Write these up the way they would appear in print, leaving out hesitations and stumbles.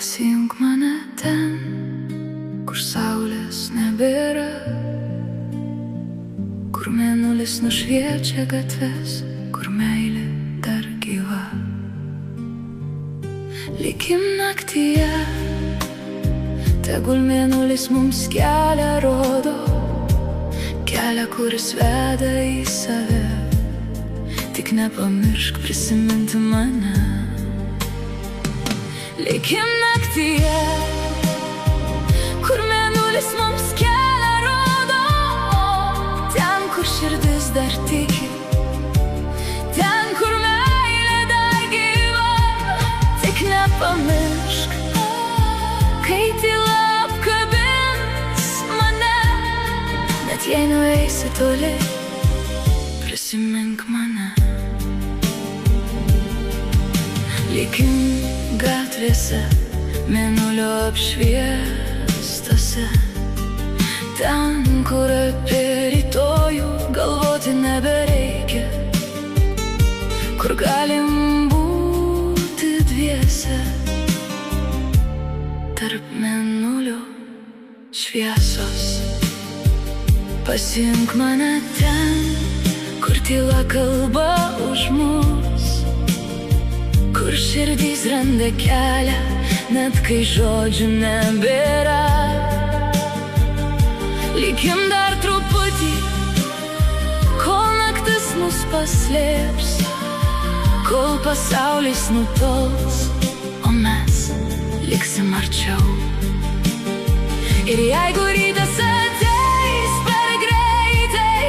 Pasiimk mane ten, kur saulės nebėra, kur mėnulis nušviečia gatves, kur meilė dar gyva. Likim naktyje, tegul mėnulis mums kelią rodo, kelią, kuris veda į save. Tik nepamiršk prisiminti mane. Likim naktyje, kur mėnulis mums kelią rodo, ten, kur širdis dar tiki, ten, kur meilė dar gyva. Tik nepamiršk, kai tyla apkabins mane, net jei nueisi toli, prisimink mane. Likim gatvėse, mėnulio apšviestose, ten, kur apie rytojų galvoti nebereikia, kur galim būti dviese, tarp mėnulio šviesos. Pasiimk mane ten, kur tyla kalba už mus, kur širdys randa kelią, net kai žodžių nebėra. Likim dar truputį, kol naktis mus paslėps, kol pasaulis nutols, o mes liksim arčiau. Ir jeigu rytas ateis per greitai,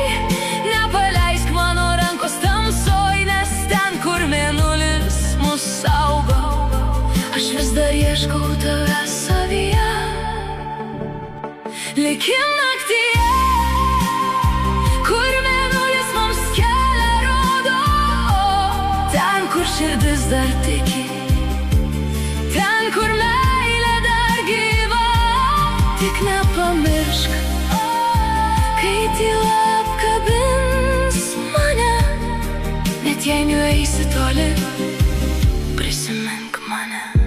nepaleisk mano rankos tamsoj, nes ten, kur mėnulis mus saugo, aš vis dar ieškau tavęs savyje. Likim naktyje, kur mėnulis mums kelią rodo, ten, kur širdis dar tiki, ten, kur meilė dar gyva. Tik nepamiršk, kai tyla apkabins mane, net jei nueisi toli, prisimink mane.